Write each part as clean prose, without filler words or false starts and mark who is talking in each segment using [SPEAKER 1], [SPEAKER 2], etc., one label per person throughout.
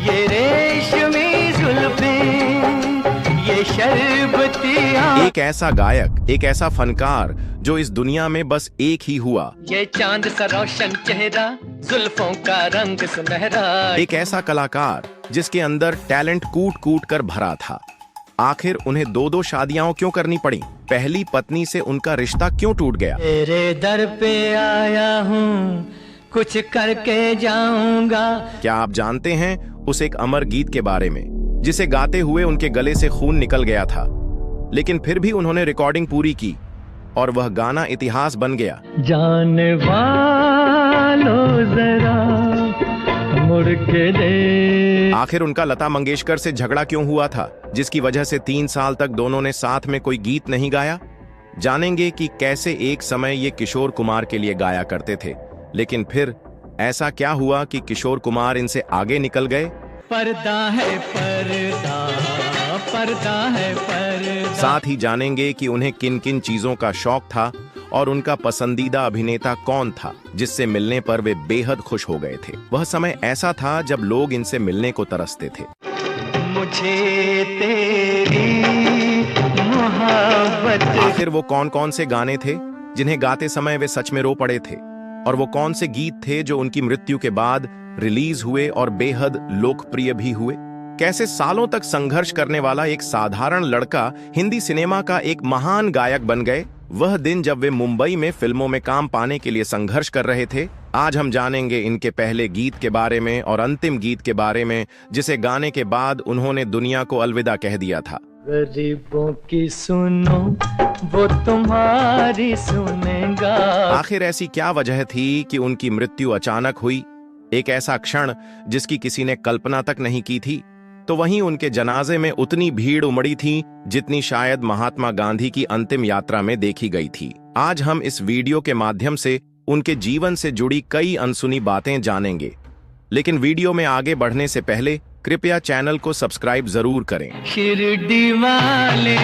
[SPEAKER 1] ये रेशमी जुल्फें, ये शरबती
[SPEAKER 2] एक ऐसा गायक, एक ऐसा फनकार जो इस दुनिया में बस एक ही हुआ।
[SPEAKER 1] ये चांद सा रोशन चेहरा, जुल्फों का रंग सुनहरा।
[SPEAKER 2] एक ऐसा कलाकार जिसके अंदर टैलेंट कूट कूट कर भरा था। आखिर उन्हें दो दो शादियां क्यों करनी पड़ी? पहली पत्नी से उनका रिश्ता क्यों टूट गया?
[SPEAKER 1] तेरे दर पे आया हूँ, कुछ करके जाऊंगा।
[SPEAKER 2] क्या आप जानते हैं उस एक अमर गीत के बारे में जिसे गाते हुए उनके गले से खून निकल गया था, लेकिन फिर भी उन्होंने रिकॉर्डिंग पूरी की और वह गाना इतिहास बन गया।
[SPEAKER 1] जाने वालों जरा मुड़ के दे।
[SPEAKER 2] आखिर उनका लता मंगेशकर से झगड़ा क्यों हुआ था, जिसकी वजह से 3 साल तक दोनों ने साथ में कोई गीत नहीं गाया? जानेंगे कि कैसे एक समय ये किशोर कुमार के लिए गाया करते थे, लेकिन फिर ऐसा क्या हुआ कि किशोर कुमार इनसे आगे निकल गए?
[SPEAKER 1] पर्दा है पर्दा, पर्दा है पर्दा।
[SPEAKER 2] साथ ही जानेंगे कि उन्हें किन किन चीजों का शौक था और उनका पसंदीदा अभिनेता कौन था जिससे मिलने पर वे बेहद खुश हो गए थे। वह समय ऐसा था जब लोग इनसे मिलने को तरसते थे।
[SPEAKER 1] मुझे तेरी मोहब्बत।
[SPEAKER 2] आखिर वो कौन कौन से गाने थे जिन्हें गाते समय वे सच में रो पड़े थे, और वो कौन से गीत थे जो उनकी मृत्यु के बाद रिलीज हुए और बेहद लोकप्रिय भी हुए? कैसे सालों तक संघर्ष करने वाला एक साधारण लड़का हिंदी सिनेमा का एक महान गायक बन गए? वह दिन जब वे मुंबई में फिल्मों में काम पाने के लिए संघर्ष कर रहे थे। आज हम जानेंगे इनके पहले गीत के बारे में और अंतिम गीत के बारे में जिसे गाने के बाद उन्होंने दुनिया को अलविदा कह दिया था।
[SPEAKER 1] गरीबों की सुनो, वो तुम्हारी सुनेगा।
[SPEAKER 2] आखिर ऐसी क्या वजह थी कि उनकी मृत्यु अचानक हुई, एक ऐसा क्षण जिसकी किसी ने कल्पना तक नहीं की थी? तो वहीं उनके जनाजे में उतनी भीड़ उमड़ी थी जितनी शायद महात्मा गांधी की अंतिम यात्रा में देखी गई थी। आज हम इस वीडियो के माध्यम से उनके जीवन से जुड़ी कई अनसुनी बातें जानेंगे, लेकिन वीडियो में आगे बढ़ने से पहले कृपया चैनल को सब्सक्राइब जरूर करें।
[SPEAKER 1] शिरडी वाले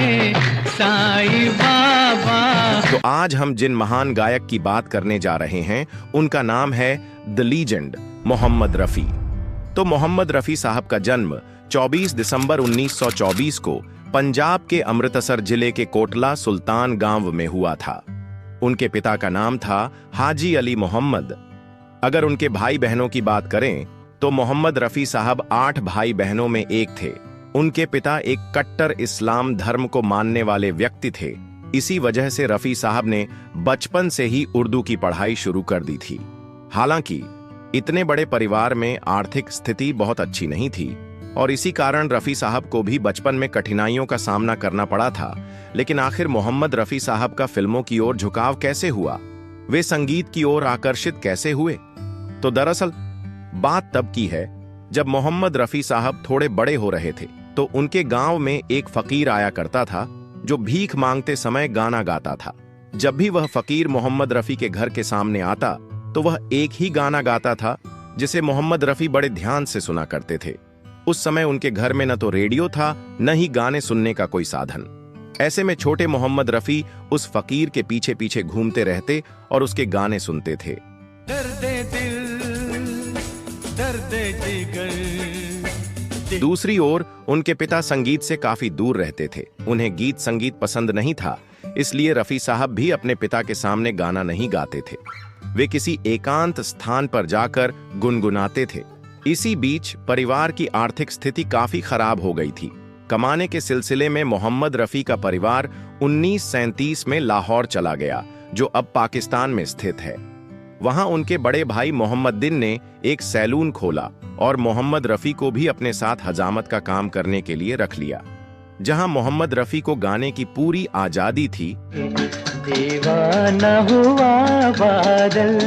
[SPEAKER 1] साईं बाबा।
[SPEAKER 2] तो आज हम जिन महान गायक की बात करने जा रहे हैं उनका नाम है द लीजेंड मोहम्मद रफी। तो मोहम्मद रफी साहब का जन्म 24 दिसंबर 1924 को पंजाब के अमृतसर जिले के कोटला सुल्तान गांव में हुआ था। उनके पिता का नाम था हाजी अली मोहम्मद। अगर उनके भाई बहनों की बात करें तो मोहम्मद रफी साहब 8 भाई बहनों में एक थे। उनके पिता एक कट्टर इस्लाम धर्म को मानने वाले व्यक्ति थे। इसी वजह से रफी साहब ने बचपन से ही उर्दू की पढ़ाई शुरू कर दी थी। हालांकि इतने बड़े परिवार में आर्थिक स्थिति बहुत अच्छी नहीं थी और इसी कारण रफी साहब को भी बचपन में कठिनाइयों का सामना करना पड़ा था। लेकिन आखिर मोहम्मद रफी साहब का फिल्मों की ओर झुकाव कैसे हुआ? वे संगीत की ओर आकर्षित कैसे हुए? तो दरअसल बात तब की है जब मोहम्मद रफी साहब थोड़े बड़े हो रहे थे तो उनके गांव में एक फकीर आया करता था जो भीख मांगते समय गाना गाता था। जब भी वह फकीर मोहम्मद रफी के घर के सामने आता तो वह एक ही गाना गाता था जिसे मोहम्मद रफी बड़े ध्यान से सुना करते थे। उस समय उनके घर में न तो रेडियो था न ही गाने सुनने का कोई साधन। ऐसे में छोटे मोहम्मद रफी उस फकीर के पीछे पीछे घूमते रहते और उसके गाने सुनते थे।
[SPEAKER 1] दर्दे दिल, दर्दे जिगर।
[SPEAKER 2] दूसरी ओर उनके पिता संगीत से काफी दूर रहते थे। उन्हें गीत संगीत पसंद नहीं था, इसलिए रफी साहब भी अपने पिता के सामने गाना नहीं गाते थे। वे किसी एकांत स्थान पर जाकर गुनगुनाते थे। इसी बीच परिवार की आर्थिक स्थिति काफी खराब हो गई थी। कमाने के सिलसिले में मोहम्मद रफी का परिवार 1937 में लाहौर चला गया, जो अब पाकिस्तान में स्थित है। वहां उनके बड़े भाई मोहम्मदीन ने एक सैलून खोला और मोहम्मद रफी को भी अपने साथ हजामत का काम करने के लिए रख लिया, जहां मोहम्मद रफी को गाने की पूरी आजादी थी।
[SPEAKER 1] दीवाना हुआ बादल।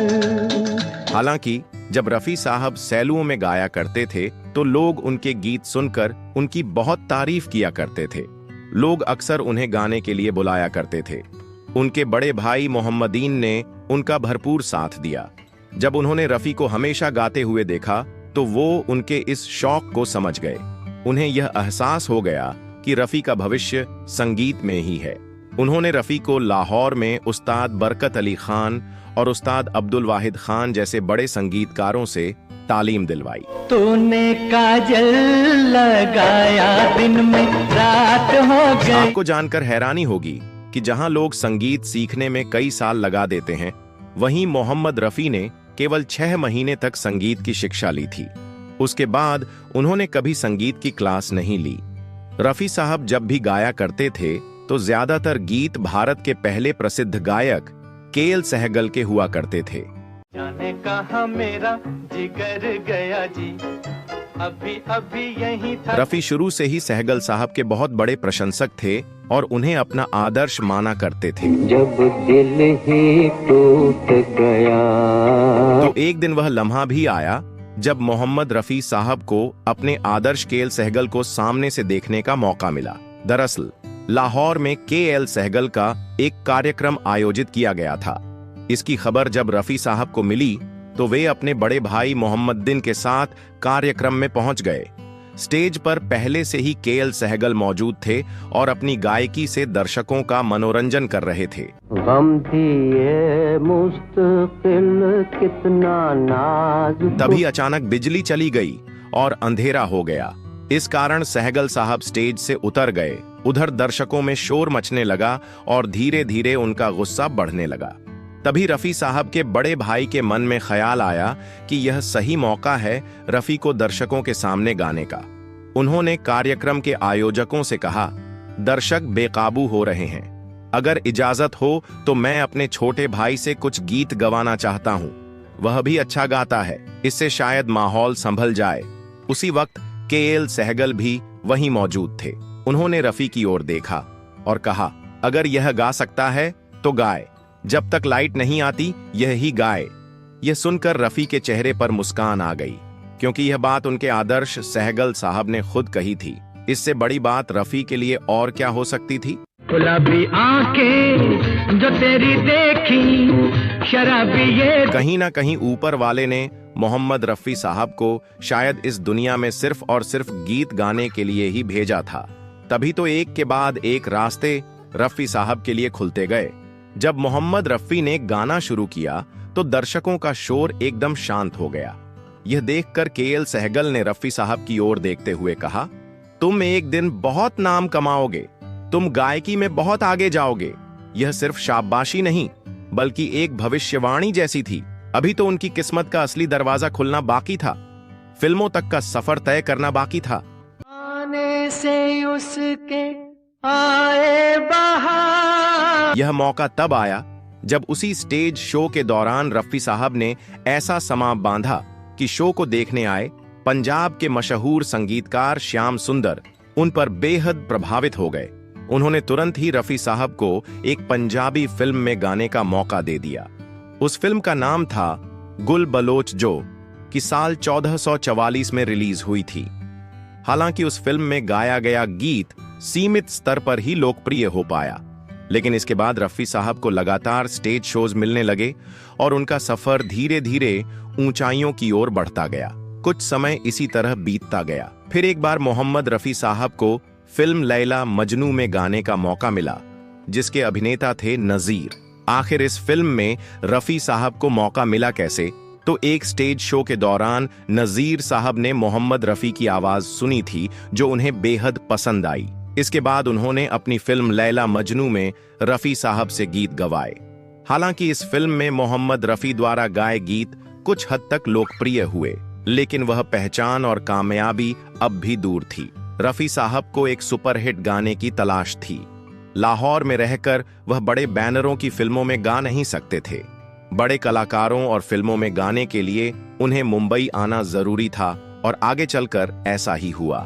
[SPEAKER 2] हालांकि जब रफी साहब सैलून में गाया करते थे तो लोग उनके गीत सुनकर उनकी बहुत तारीफ किया करते थे। लोग अक्सर उन्हें गाने के लिए बुलाया करते थे। उनके बड़े भाई मोहम्मदीन ने उनका भरपूर साथ दिया। जब उन्होंने रफी को हमेशा गाते हुए देखा तो वो उनके इस शौक को समझ गए। उन्हें यह एहसास हो गया कि रफी का भविष्य संगीत में ही है। उन्होंने रफी को लाहौर में उस्ताद बरकत अली खान और उस्ताद अब्दुल वाहिद खान जैसे बड़े संगीतकारों से तालीम दिलवाई।
[SPEAKER 1] तूने काजल लगाया दिन में रात हो गई।
[SPEAKER 2] आपको जानकर हैरानी होगी कि जहां लोग संगीत सीखने में कई साल लगा देते हैं, वहीं मोहम्मद रफी ने केवल 6 महीने तक संगीत की शिक्षा ली थी। उसके बाद उन्होंने कभी संगीत की क्लास नहीं ली। रफी साहब जब भी गाया करते थे तो ज्यादातर गीत भारत के पहले प्रसिद्ध गायक के.एल. सहगल के हुआ करते थे।
[SPEAKER 1] जाने कहा मेरा जिगर गया जी, अभी अभी यहीं था।
[SPEAKER 2] रफी शुरू से ही सहगल साहब के बहुत बड़े प्रशंसक थे और उन्हें अपना आदर्श माना करते थे।
[SPEAKER 1] जब दिल ही टूट गया
[SPEAKER 2] तो एक दिन वह लम्हा भी आया जब मोहम्मद रफी साहब को अपने आदर्श के.एल. सहगल को सामने से देखने का मौका मिला। दरअसल लाहौर में के.एल. सहगल का एक कार्यक्रम आयोजित किया गया था। इसकी खबर जब रफी साहब को मिली तो वे अपने बड़े भाई मोहम्मदीन के साथ कार्यक्रम में पहुंच गए। स्टेज पर पहले से ही के.एल. सहगल मौजूद थे और अपनी गायकी से दर्शकों का मनोरंजन कर रहे थे।
[SPEAKER 1] गम थी ये मुस्तकिल कितना नाज।
[SPEAKER 2] तभी अचानक बिजली चली गई और अंधेरा हो गया। इस कारण सहगल साहब स्टेज से उतर गए। उधर दर्शकों में शोर मचने लगा और धीरे धीरे उनका गुस्सा बढ़ने लगा। तभी रफी साहब के बड़े भाई के मन में ख्याल आया कि यह सही मौका है रफी को दर्शकों के सामने गाने का। उन्होंने कार्यक्रम के आयोजकों से कहा, दर्शक बेकाबू हो रहे हैं, अगर इजाजत हो तो मैं अपने छोटे भाई से कुछ गीत गवाना चाहता हूं। वह भी अच्छा गाता है, इससे शायद माहौल संभल जाए। उसी वक्त के.एल. सहगल भी वहीं मौजूद थे। उन्होंने रफी की ओर देखा और कहा, अगर यह गा सकता है तो गाए, जब तक लाइट नहीं आती यह ही गाए। यह सुनकर रफी के चेहरे पर मुस्कान आ गई, क्योंकि यह बात उनके आदर्श सहगल साहब ने खुद कही थी। इससे बड़ी बात रफी के लिए और क्या हो सकती थी।
[SPEAKER 1] गुलाबी आंखें जो तेरी देखी, शराबी ये।
[SPEAKER 2] कहीं ना कहीं ऊपर वाले ने मोहम्मद रफी साहब को शायद इस दुनिया में सिर्फ और सिर्फ गीत गाने के लिए ही भेजा था। तभी तो एक के बाद एक रास्ते रफी साहब के लिए खुलते गए। जब मोहम्मद रफी ने गाना शुरू किया तो दर्शकों का शोर एकदम शांत हो गया। यह देखकर के.एल. सहगल ने रफी साहब की ओर देखते हुए कहा, तुम एक दिन बहुत नाम कमाओगे, तुम गायकी में बहुत आगे जाओगे। यह सिर्फ शाबाशी नहीं बल्कि एक भविष्यवाणी जैसी थी। अभी तो उनकी किस्मत का असली दरवाजा खुलना बाकी था, फिल्मों तक का सफर तय करना बाकी था।
[SPEAKER 1] आने से उसके आए बहार।
[SPEAKER 2] यह मौका तब आया जब उसी स्टेज शो के दौरान रफी साहब ने ऐसा समा बांधा कि शो को देखने आए पंजाब के मशहूर संगीतकार श्याम सुंदर उन पर बेहद प्रभावित हो गए। उन्होंने तुरंत ही रफी साहब को एक पंजाबी फिल्म में गाने का मौका दे दिया। उस फिल्म का नाम था गुल बलोच जो, कि साल 1444 में रिलीज हुई थी। हालांकि उस फिल्म में गाया गया गीत सीमित स्तर पर ही लोकप्रिय हो पाया, लेकिन इसके बाद रफी साहब को लगातार स्टेज शोज मिलने लगे और उनका सफर धीरे धीरे ऊंचाइयों की ओर बढ़ता गया। कुछ समय इसी तरह बीतता गया। फिर एक बार मोहम्मद रफी साहब को फिल्म लैला मजनू में गाने का मौका मिला, जिसके अभिनेता थे नजीर। आखिर इस फिल्म में रफी साहब को मौका मिला कैसे? तो एक स्टेज शो के दौरान नजीर साहब ने मोहम्मद रफी की आवाज सुनी थी जो उन्हें बेहद पसंद आई। इसके बाद उन्होंने अपनी फिल्म लैला मजनू में रफी साहब से गीत गवाए। हालांकि इस फिल्म में मोहम्मद रफी द्वारा गाए गीत कुछ हद तक लोकप्रिय हुए, लेकिन वह पहचान और कामयाबी अब भी दूर थी। रफी साहब को एक सुपरहिट गाने की तलाश थी। लाहौर में रहकर वह बड़े बैनरों की फिल्मों में गा नहीं सकते थे। बड़े कलाकारों और फिल्मों में गाने के लिए उन्हें मुंबई आना जरूरी था और आगे चलकर ऐसा ही हुआ।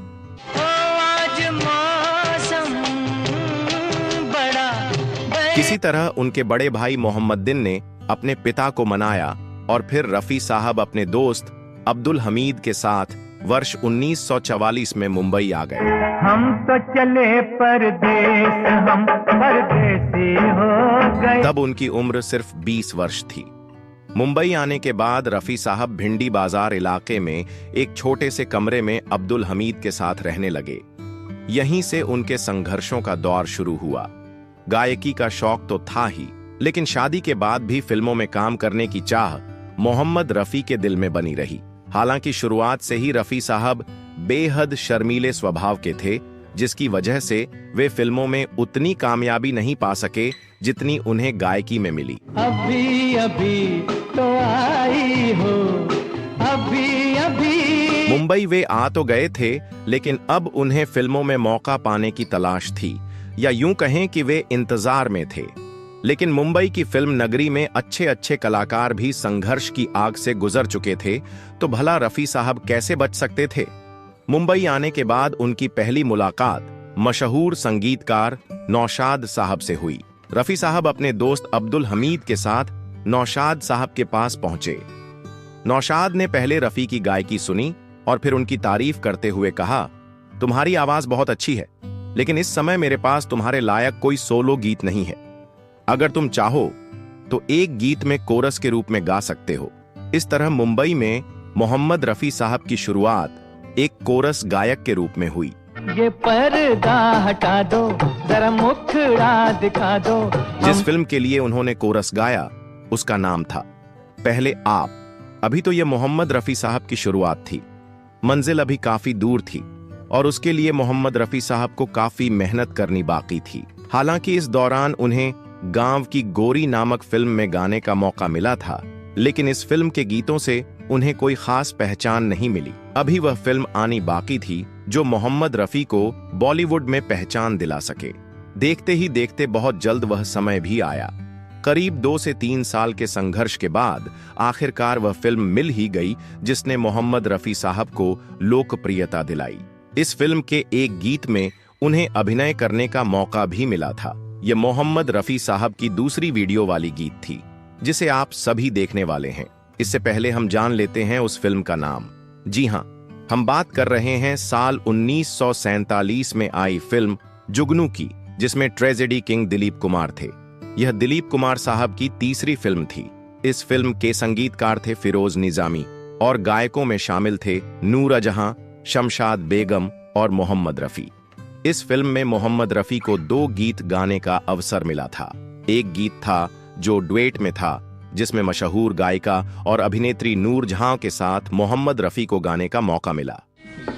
[SPEAKER 2] किसी तरह उनके बड़े भाई मोहम्मदीन ने अपने पिता को मनाया और फिर रफी साहब अपने दोस्त अब्दुल हमीद के साथ वर्ष 1944 में मुंबई आ गए।
[SPEAKER 1] हम तो चले परदेस, हम परदेसी हो गए।
[SPEAKER 2] तब उनकी उम्र सिर्फ 20 वर्ष थी। मुंबई आने के बाद रफी साहब भिंडी बाजार इलाके में एक छोटे से कमरे में अब्दुल हमीद के साथ रहने लगे। यहीं से उनके संघर्षों का दौर शुरू हुआ। गायकी का शौक तो था ही, लेकिन शादी के बाद भी फिल्मों में काम करने की चाह मोहम्मद रफी के दिल में बनी रही। हालांकि शुरुआत से ही रफी साहब बेहद शर्मीले स्वभाव के थे, जिसकी वजह से वे फिल्मों में उतनी कामयाबी नहीं पा सके जितनी उन्हें गायकी में मिली।
[SPEAKER 1] अभी अभी तो आई हो, अभी अभी।
[SPEAKER 2] मुंबई वे आ तो गए थे, लेकिन अब उन्हें फिल्मों में मौका पाने की तलाश थी, या यूं कहें कि वे इंतजार में थे। लेकिन मुंबई की फिल्म नगरी में अच्छे अच्छे कलाकार भी संघर्ष की आग से गुजर चुके थे, तो भला रफी साहब कैसे बच सकते थे। मुंबई आने के बाद उनकी पहली मुलाकात मशहूर संगीतकार नौशाद साहब से हुई। रफी साहब अपने दोस्त अब्दुल हमीद के साथ नौशाद साहब के पास पहुंचे। नौशाद ने पहले रफी की गायकी सुनी और फिर उनकी तारीफ करते हुए कहा, तुम्हारी आवाज बहुत अच्छी है, लेकिन इस समय मेरे पास तुम्हारे लायक कोई सोलो गीत नहीं है। अगर तुम चाहो तो एक गीत में कोरस के रूप में गा सकते हो। इस तरह मुंबई में मोहम्मद रफी साहब की शुरुआत एक कोरस गायक के रूप में हुई।
[SPEAKER 1] ये पर्दा हटा दो, जरा मुखड़ा दिखा दो।
[SPEAKER 2] जिस फिल्म के लिए उन्होंने कोरस गाया उसका नाम था पहले आप। अभी तो यह मोहम्मद रफी साहब की शुरुआत थी, मंजिल अभी काफी दूर थी और उसके लिए मोहम्मद रफी साहब को काफी मेहनत करनी बाकी थी। हालांकि इस दौरान उन्हें गांव की गोरी नामक फिल्म में गाने का मौका मिला था, लेकिन इस फिल्म के गीतों से उन्हें कोई खास पहचान नहीं मिली। अभी वह फिल्म आनी बाकी थी जो मोहम्मद रफी को बॉलीवुड में पहचान दिला सके। देखते ही देखते बहुत जल्द वह समय भी आया। करीब 2 से 3 साल के संघर्ष के बाद आखिरकार वह फिल्म मिल ही गई, जिसने मोहम्मद रफी साहब को लोकप्रियता दिलाई। इस फिल्म के एक गीत में उन्हें अभिनय करने का मौका भी मिला था। यह मोहम्मद रफी साहब की दूसरी वीडियो वाली गीत थी, जिसे आप सभी देखने वाले हैं। इससे पहले हम जान लेते हैं उस फिल्म का नाम। जी हां, हम बात कर रहे हैं साल 1947 में आई फिल्म जुगनू की, जिसमें ट्रेजेडी किंग दिलीप कुमार थे। यह दिलीप कुमार साहब की तीसरी फिल्म थी। इस फिल्म के संगीतकार थे फिरोज निजामी और गायकों में शामिल थे नूर जहां, शमशाद बेगम और मोहम्मद रफी। इस फिल्म में मोहम्मद रफी को 2 गीत गाने का अवसर मिला था। एक गीत था जो डुएट में था, जिसमें मशहूर गायिका और अभिनेत्री नूर जहां के साथ मोहम्मद रफी को गाने का मौका मिला।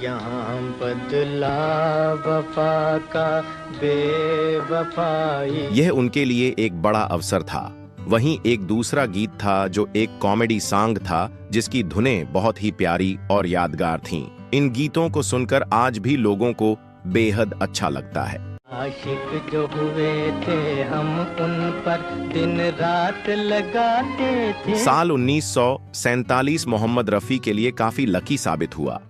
[SPEAKER 1] यहाँ बदला वफा का बेवफाई।
[SPEAKER 2] यह उनके लिए एक बड़ा अवसर था। वहीं एक दूसरा गीत था जो एक कॉमेडी सॉन्ग था, जिसकी धुनें बहुत ही प्यारी और यादगार थीं। इन गीतों को सुनकर आज भी लोगों को बेहद अच्छा लगता है।
[SPEAKER 1] आशिक जो हुए थे हम उन पर दिन रात लगाते थे।
[SPEAKER 2] साल 1947 मोहम्मद रफी के लिए काफी लकी साबित हुआ।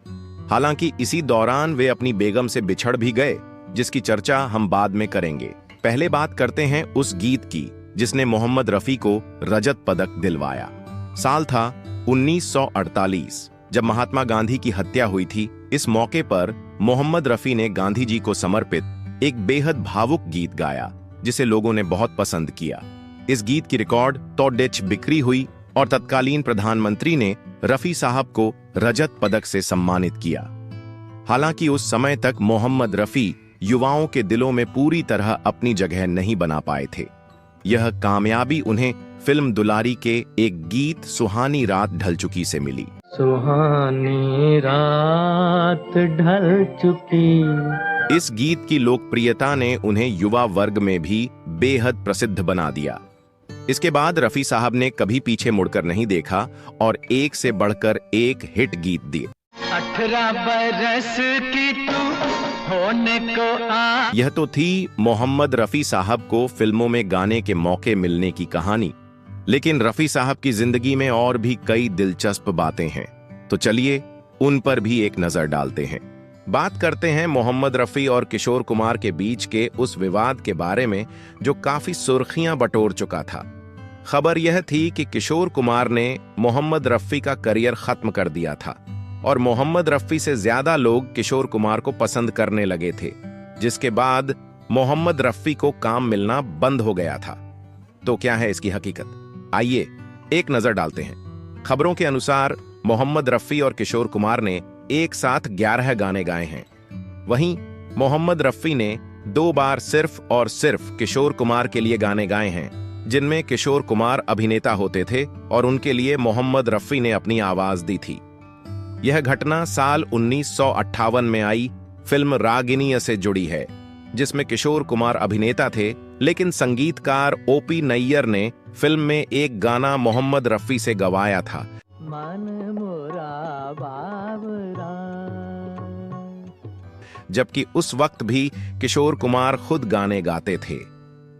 [SPEAKER 2] हालांकि इसी दौरान वे अपनी बेगम से बिछड़ भी गए, जिसकी चर्चा हम बाद में करेंगे। पहले बात करते हैं उस गीत की जिसने मोहम्मद रफी को रजत पदक दिलवाया। साल था 1948, जब महात्मा गांधी की हत्या हुई थी। इस मौके पर मोहम्मद रफी ने गांधी जी को समर्पित एक बेहद भावुक गीत गाया, जिसे लोगों ने बहुत पसंद किया। इस गीत की रिकॉर्ड तोडेच बिक्री हुई और तत्कालीन प्रधानमंत्री ने रफी साहब को रजत पदक से सम्मानित किया। हालांकि उस समय तक मोहम्मद रफी युवाओं के दिलों में पूरी तरह अपनी जगह नहीं बना पाए थे। यह कामयाबी उन्हें फिल्म दुलारी के एक गीत सुहानी रात ढल चुकी से मिली।
[SPEAKER 1] सुहानी रात ढल चुकी।
[SPEAKER 2] इस गीत की लोकप्रियता ने उन्हें युवा वर्ग में भी बेहद प्रसिद्ध बना दिया। इसके बाद रफी साहब ने कभी पीछे मुड़कर नहीं देखा और एक से बढ़कर एक हिट गीत दिए।
[SPEAKER 1] 18 बरस की तू होने को आ।
[SPEAKER 2] यह तो थी मोहम्मद रफी साहब को फिल्मों में गाने के मौके मिलने की कहानी, लेकिन रफी साहब की जिंदगी में और भी कई दिलचस्प बातें हैं, तो चलिए उन पर भी एक नजर डालते हैं। बात करते हैं मोहम्मद रफी और किशोर कुमार के बीच के उस विवाद के बारे में जो काफी सुर्खियां बटोर चुका था। खबर यह थी कि किशोर कुमार ने मोहम्मद रफी का करियर खत्म कर दिया था और मोहम्मद रफी से ज्यादा लोग किशोर कुमार को पसंद करने लगे थे, जिसके बाद मोहम्मद रफी को काम मिलना बंद हो गया था। तो क्या है इसकी हकीकत? आइए एक नजर डालते हैं। खबरों के अनुसार मोहम्मद रफी और किशोर कुमार ने एक साथ 11 गाने गाए हैं। वहीं मोहम्मद रफी ने 2 बार सिर्फ और सिर्फ किशोर कुमार के लिए गाने गाए हैं, जिनमें किशोर कुमार अभिनेता होते थे और उनके लिए मोहम्मद रफी ने अपनी आवाज दी थी। यह घटना साल 1958 में आई फिल्म रागिनी से जुड़ी है, जिसमें किशोर कुमार अभिनेता थे, लेकिन संगीतकार ओपी नैयर ने फिल्म में एक गाना मोहम्मद रफी से गवाया था।
[SPEAKER 1] मन मोरा बाबरा।
[SPEAKER 2] जबकि उस वक्त भी किशोर कुमार खुद गाने गाते थे।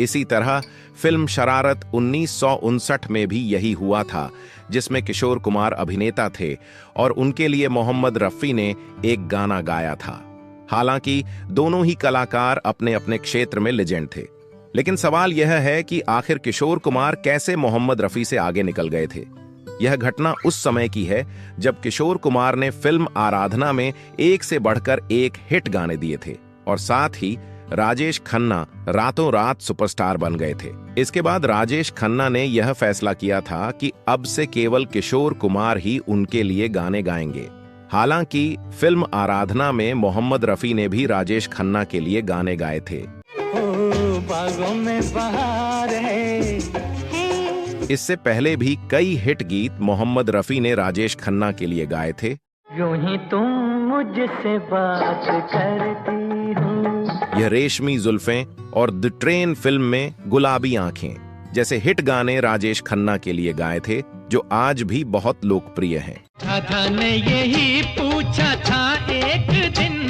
[SPEAKER 2] इसी तरह फिल्म शरारत 1959 में भी यही हुआ था, जिसमें किशोर कुमार अभिनेता थे और उनके लिए मोहम्मद रफी ने एक गाना गाया था। हालांकि दोनों ही कलाकार अपने अपने क्षेत्र में लेजेंड थे, लेकिन सवाल यह है कि आखिर किशोर कुमार कैसे मोहम्मद रफी से आगे निकल गए थे। यह घटना उस समय की है जब किशोर कुमार ने फिल्म आराधना में एक से बढ़कर एक हिट गाने दिए थे और साथ ही राजेश खन्ना रातों रात सुपरस्टार बन गए थे। इसके बाद राजेश खन्ना ने यह फैसला किया था कि अब से केवल किशोर कुमार ही उनके लिए गाने गाएंगे। हालांकि फिल्म आराधना में मोहम्मद रफी ने भी राजेश खन्ना के लिए गाने गाए थे।
[SPEAKER 1] बागों में बहार है।
[SPEAKER 2] इससे पहले भी कई हिट गीत मोहम्मद रफी ने राजेश खन्ना के लिए गाए थे।
[SPEAKER 1] यूं ही तुम मुझसे बात करती हो।
[SPEAKER 2] यह रेशमी जुल्फें और द ट्रेन फिल्म में गुलाबी आंखें जैसे हिट गाने राजेश खन्ना के लिए गाए थे, जो आज भी बहुत लोकप्रिय हैं।
[SPEAKER 1] राधा ने यही पूछा था एक दिन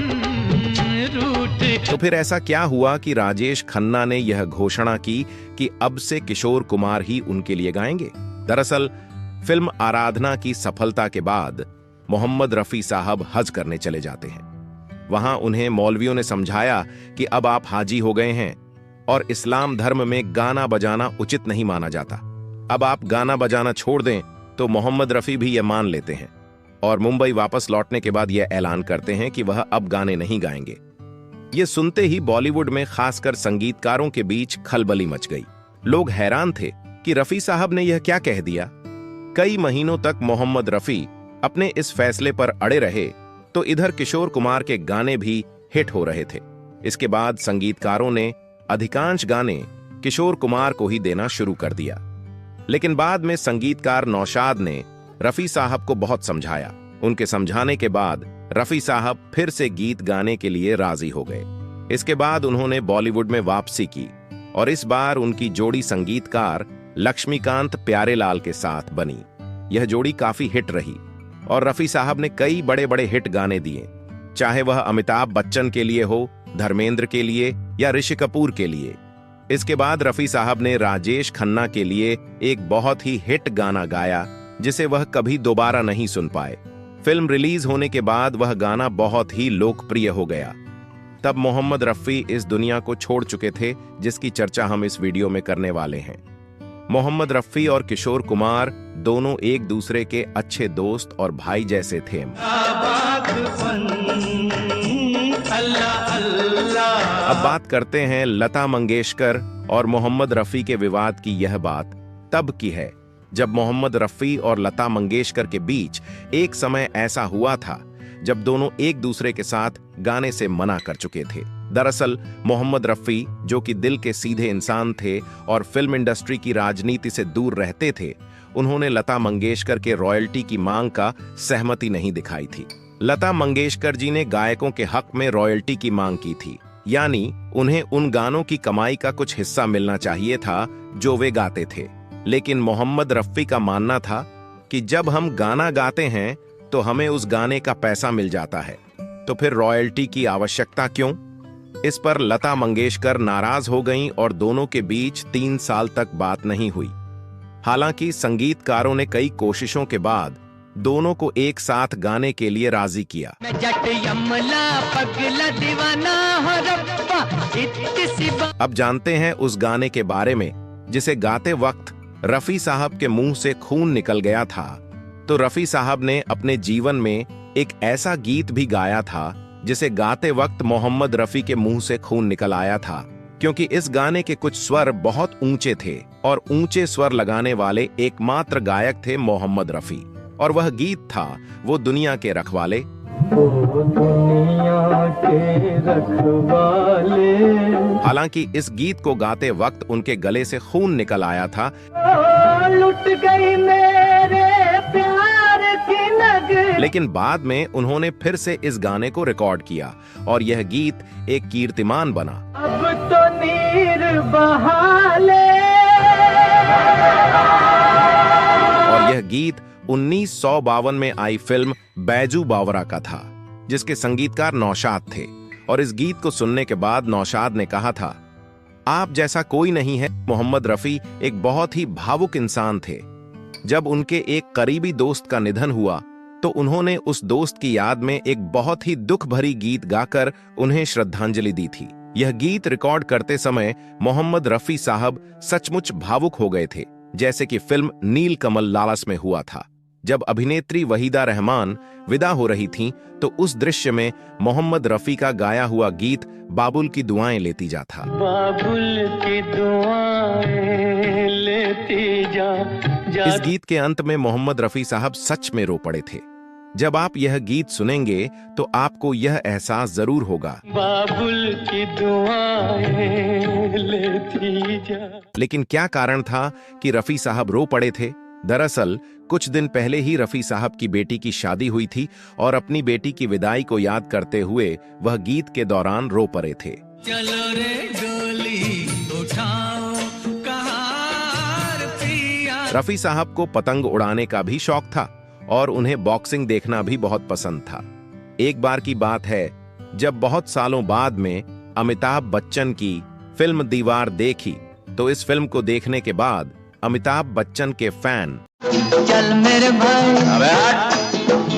[SPEAKER 1] रूठ।
[SPEAKER 2] तो फिर ऐसा क्या हुआ कि राजेश खन्ना ने यह घोषणा की कि अब से किशोर कुमार ही उनके लिए गाएंगे? दरअसल फिल्म आराधना की सफलता के बाद मोहम्मद रफी साहब हज करने चले जाते हैं। वहां उन्हें मौलवियों ने समझाया कि अब आप हाजी हो गए हैं और इस्लाम धर्म में गाना बजाना उचित नहीं माना जाता। अब आप गाना बजाना छोड़ दें। तो मोहम्मद रफी भी यह मान लेते हैं और मुंबई वापस लौटने के बाद यह ऐलान करते हैं कि वह अब गाने नहीं गाएंगे। यह सुनते ही बॉलीवुड में खासकर संगीतकारों के बीच खलबली मच गई। लोग हैरान थे कि रफी साहब ने यह क्या कह दिया। कई महीनों तक मोहम्मद रफी अपने इस फैसले पर अड़े रहे, तो इधर किशोर कुमार के गाने भी हिट हो रहे थे। इसके बाद संगीतकारों ने अधिकांश गाने किशोर कुमार को ही देना शुरू कर दिया, लेकिन बाद में संगीतकार नौशाद ने रफी साहब को बहुत समझाया। उनके समझाने के बाद रफी साहब फिर से गीत गाने के लिए राजी हो गए। इसके बाद उन्होंने बॉलीवुड में वापसी की और इस बार उनकी जोड़ी संगीतकार लक्ष्मीकांत प्यारेलाल के साथ बनी। यह जोड़ी काफी हिट रही और रफी साहब ने कई बड़े बड़े हिट गाने दिए, चाहे वह अमिताभ बच्चन के लिए हो, धर्मेंद्र के लिए या ऋषि कपूर के लिए। इसके बाद रफी साहब ने राजेश खन्ना के लिए एक बहुत ही हिट गाना गाया, जिसे वह कभी दोबारा नहीं सुन पाए। फिल्म रिलीज होने के बाद वह गाना बहुत ही लोकप्रिय हो गया। तब मोहम्मद रफी इस दुनिया को छोड़ चुके थे, जिसकी चर्चा हम इस वीडियो में करने वाले हैं। मोहम्मद रफी और किशोर कुमार दोनों एक दूसरे के अच्छे दोस्त और भाई जैसे थे। अब बात करते हैं लता मंगेशकर और मोहम्मद रफी के विवाद की। यह बात तब की है जब मोहम्मद रफी और लता मंगेशकर के बीच एक समय ऐसा हुआ था जब दोनों एक दूसरे के साथ गाने से मना कर चुके थे। दरअसल मोहम्मद रफी, जो कि दिल के सीधे इंसान थे और फिल्म इंडस्ट्री की राजनीति से दूर रहते थे, उन्होंने लता मंगेशकर के रॉयल्टी की मांग का सहमति नहीं दिखाई थी। लता मंगेशकर जी ने गायकों के हक में रॉयल्टी की मांग की थी, यानी उन्हें उन गानों की कमाई का कुछ हिस्सा मिलना चाहिए था जो वे गाते थे। लेकिन मोहम्मद रफी का मानना था कि जब हम गाना गाते हैं तो हमें उस गाने का पैसा मिल जाता है, तो फिर रॉयल्टी की आवश्यकता क्यों? इस पर लता मंगेशकर नाराज हो गईं और दोनों के बीच 3 साल तक बात नहीं हुई। हालांकि संगीतकारों ने कई कोशिशों के बाद दोनों को एक साथ गाने के लिए राजी किया। अब जानते हैं उस गाने के बारे में जिसे गाते वक्त रफी साहब के मुंह से खून निकल गया था। तो रफी साहब ने अपने जीवन में एक ऐसा गीत भी गाया था जिसे गाते वक्त मोहम्मद रफी के मुंह से खून निकल आया था, क्योंकि इस गाने के कुछ स्वर बहुत ऊंचे थे और ऊंचे स्वर लगाने वाले एकमात्र गायक थे मोहम्मद रफी, और वह गीत था वो दुनिया के रखवाले। हालांकि इस गीत को गाते वक्त उनके गले से खून निकल आया था।
[SPEAKER 1] लुट गई मेरे प्यार की नगरी।
[SPEAKER 2] लेकिन बाद में उन्होंने फिर से इस गाने को रिकॉर्ड किया और यह गीत एक कीर्तिमान बना।
[SPEAKER 1] अब तो नीर बहा ले।
[SPEAKER 2] और यह गीत 1952 में आई फिल्म बैजू बावरा का था, जिसके संगीतकार नौशाद थे। और इस गीत को सुनने के बाद नौशाद ने कहा था, आप जैसा कोई नहीं है। मोहम्मद रफी एक बहुत ही भावुक इंसान थे। जब उनके एक करीबी दोस्त का निधन हुआ तो उन्होंने उस दोस्त की याद में एक बहुत ही दुख भरी गीत गाकर उन्हें श्रद्धांजलि दी थी। यह गीत रिकॉर्ड करते समय मोहम्मद रफी साहब सचमुच भावुक हो गए थे, जैसे कि फिल्म नील कमल लालस में हुआ था। जब अभिनेत्री वहीदा रहमान विदा हो रही थीं, तो उस दृश्य में मोहम्मद रफी का गाया हुआ गीत बाबुल की दुआएं लेती जा था।
[SPEAKER 1] बाबुल की दुआएं लेती जा।
[SPEAKER 2] इस गीत के अंत में मोहम्मद रफी साहब सच में रो पड़े थे। जब आप यह गीत सुनेंगे तो आपको यह एहसास जरूर होगा,
[SPEAKER 1] बाबुल की दुआएं लेती जा।
[SPEAKER 2] लेकिन क्या कारण था कि रफी साहब रो पड़े थे? दरअसल कुछ दिन पहले ही रफी साहब की बेटी की शादी हुई थी और अपनी बेटी की विदाई को याद करते हुए वह गीत के दौरान रो पड़े थे।
[SPEAKER 3] चलो रे डोली उठाओ कहार पिया।
[SPEAKER 2] रफी साहब को पतंग उड़ाने का भी शौक था और उन्हें बॉक्सिंग देखना भी बहुत पसंद था। एक बार की बात है, जब बहुत सालों बाद में अमिताभ बच्चन की फिल्म दीवार देखी, तो इस फिल्म को देखने के बाद अमिताभ बच्चन के फैन
[SPEAKER 1] चल मेरे भाई,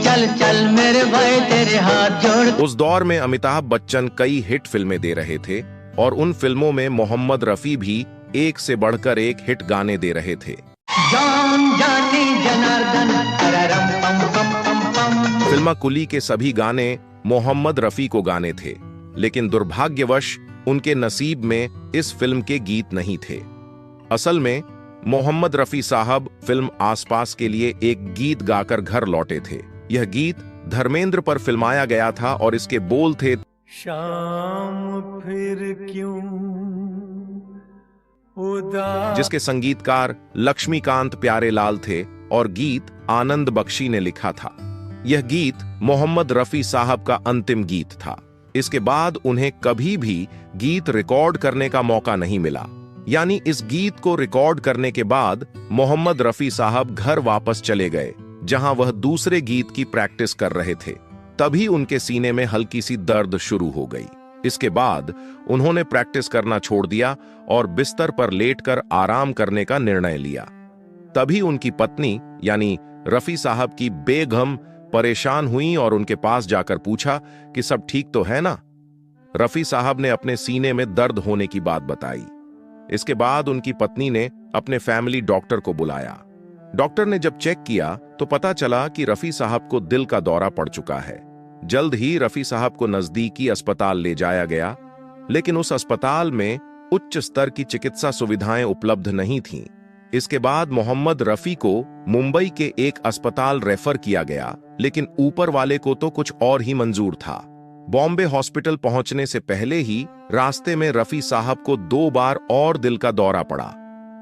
[SPEAKER 1] चल चल मेरे भाई तेरे हाथ जोड़।
[SPEAKER 2] उस दौर में अमिताभ बच्चन कई हिट फिल्में दे रहे थे और उन फिल्मों में मोहम्मद रफी भी एक से बढ़कर एक हिट गाने दे रहे थे।
[SPEAKER 1] जान जानी जनार्दन तररम पम पम पम पम।
[SPEAKER 2] फिल्म कुली के सभी गाने मोहम्मद रफी को गाने थे, लेकिन दुर्भाग्यवश उनके नसीब में इस फिल्म के गीत नहीं थे। असल में मोहम्मद रफी साहब फिल्म आसपास के लिए एक गीत गाकर घर लौटे थे। यह गीत धर्मेंद्र पर फिल्माया गया था और इसके बोल थे,
[SPEAKER 1] शाम फिर क्यों उदास।
[SPEAKER 2] जिसके संगीतकार लक्ष्मीकांत प्यारेलाल थे और गीत आनंद बख्शी ने लिखा था। यह गीत मोहम्मद रफी साहब का अंतिम गीत था। इसके बाद उन्हें कभी भी गीत रिकॉर्ड करने का मौका नहीं मिला। यानी इस गीत को रिकॉर्ड करने के बाद मोहम्मद रफी साहब घर वापस चले गए, जहां वह दूसरे गीत की प्रैक्टिस कर रहे थे। तभी उनके सीने में हल्की सी दर्द शुरू हो गई। इसके बाद उन्होंने प्रैक्टिस करना छोड़ दिया और बिस्तर पर लेटकर आराम करने का निर्णय लिया। तभी उनकी पत्नी यानी रफी साहब की बेगम परेशान हुई और उनके पास जाकर पूछा कि सब ठीक तो है ना। रफी साहब ने अपने सीने में दर्द होने की बात बताई। इसके बाद उनकी पत्नी ने अपने फैमिली डॉक्टर को बुलाया। डॉक्टर ने जब चेक किया तो पता चला कि रफी साहब को दिल का दौरा पड़ चुका है। जल्द ही रफी साहब को नजदीकी अस्पताल ले जाया गया, लेकिन उस अस्पताल में उच्च स्तर की चिकित्सा सुविधाएं उपलब्ध नहीं थीं। इसके बाद मोहम्मद रफी को मुंबई के एक अस्पताल रेफर किया गया, लेकिन ऊपर वाले को तो कुछ और ही मंजूर था। बॉम्बे हॉस्पिटल पहुंचने से पहले ही रास्ते में रफी साहब को 2 बार और दिल का दौरा पड़ा।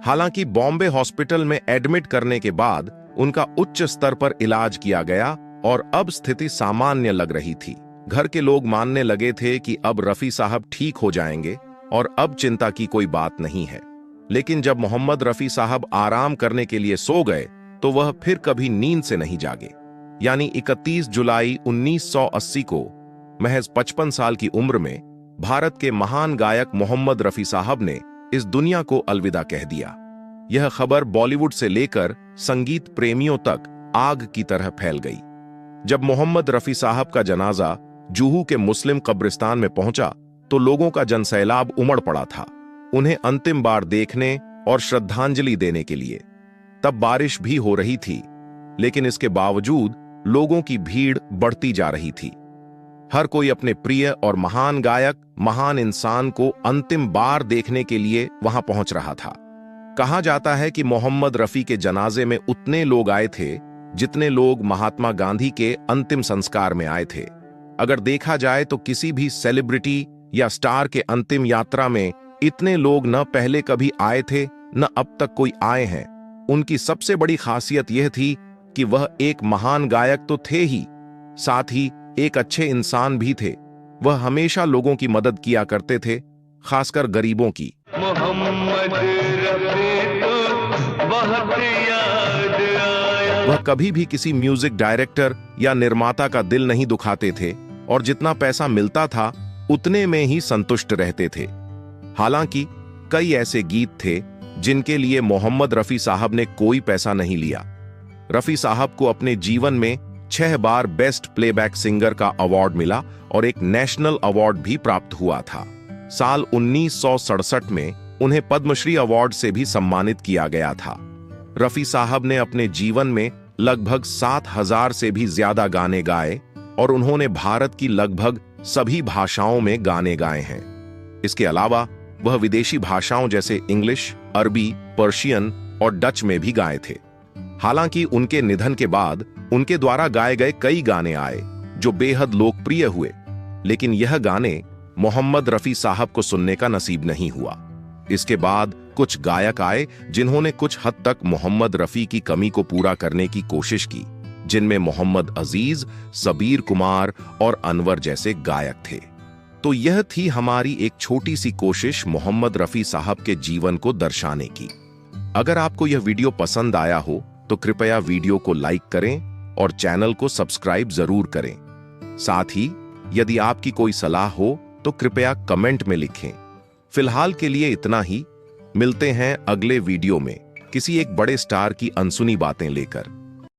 [SPEAKER 2] हालांकि बॉम्बे हॉस्पिटल में एडमिट करने के बाद उनका उच्च स्तर पर इलाज किया गया और अब स्थिति सामान्य लग रही थी। घर के लोग मानने लगे थे कि अब रफी साहब ठीक हो जाएंगे और अब चिंता की कोई बात नहीं है। लेकिन जब मोहम्मद रफी साहब आराम करने के लिए सो गए तो वह फिर कभी नींद से नहीं जागे। यानी 31 जुलाई 1980 को महज 55 साल की उम्र में भारत के महान गायक मोहम्मद रफी साहब ने इस दुनिया को अलविदा कह दिया। यह खबर बॉलीवुड से लेकर संगीत प्रेमियों तक आग की तरह फैल गई। जब मोहम्मद रफी साहब का जनाजा जुहू के मुस्लिम कब्रिस्तान में पहुंचा तो लोगों का जनसैलाब उमड़ पड़ा था, उन्हें अंतिम बार देखने और श्रद्धांजलि देने के लिए। तब बारिश भी हो रही थी, लेकिन इसके बावजूद लोगों की भीड़ बढ़ती जा रही थी। हर कोई अपने प्रिय और महान गायक, महान इंसान को अंतिम बार देखने के लिए वहां पहुंच रहा था। कहा जाता है कि मोहम्मद रफी के जनाजे में उतने लोग आए थे जितने लोग महात्मा गांधी के अंतिम संस्कार में आए थे। अगर देखा जाए तो किसी भी सेलिब्रिटी या स्टार के अंतिम यात्रा में इतने लोग न पहले कभी आए थे न अब तक कोई आए हैं। उनकी सबसे बड़ी खासियत यह थी कि वह एक महान गायक तो थे ही, साथ ही एक अच्छे इंसान भी थे। वह हमेशा लोगों की मदद किया करते थे, खासकर गरीबों की।
[SPEAKER 1] मोहम्मद रफी को बहुत याद आया।
[SPEAKER 2] वह कभी भी किसी म्यूजिक डायरेक्टर या निर्माता का दिल नहीं दुखाते थे और जितना पैसा मिलता था उतने में ही संतुष्ट रहते थे। हालांकि कई ऐसे गीत थे जिनके लिए मोहम्मद रफी साहब ने कोई पैसा नहीं लिया। रफी साहब को अपने जीवन में 6 बार बेस्ट प्लेबैक सिंगर का अवार्ड मिला और एक नेशनल अवार्ड भी प्राप्त हुआ था। साल 1967 में उन्हें पद्मश्री अवार्ड से भी सम्मानित किया गया था। रफी साहब ने अपने जीवन में लगभग 7,000 से भी ज्यादा गाने गाए और उन्होंने भारत की लगभग सभी भाषाओं में गाने गाए हैं। इसके अलावा वह विदेशी भाषाओं जैसे इंग्लिश, अरबी, पर्शियन और डच में भी गाए थे। हालांकि उनके निधन के बाद उनके द्वारा गाए गए कई गाने आए जो बेहद लोकप्रिय हुए, लेकिन यह गाने मोहम्मद रफी साहब को सुनने का नसीब नहीं हुआ। इसके बाद कुछ गायक आए जिन्होंने कुछ हद तक मोहम्मद रफी की कमी को पूरा करने की कोशिश की, जिनमें मोहम्मद अजीज, सबीर कुमार और अनवर जैसे गायक थे। तो यह थी हमारी एक छोटी सी कोशिश मोहम्मद रफी साहब के जीवन को दर्शाने की। अगर आपको यह वीडियो पसंद आया हो तो कृपया वीडियो को लाइक करें और चैनल को सब्सक्राइब जरूर करें। साथ ही यदि आपकी कोई सलाह हो तो कृपया कमेंट में लिखें। फिलहाल के लिए इतना ही। मिलते हैं अगले वीडियो में किसी एक बड़े स्टार की अनसुनी बातें लेकर।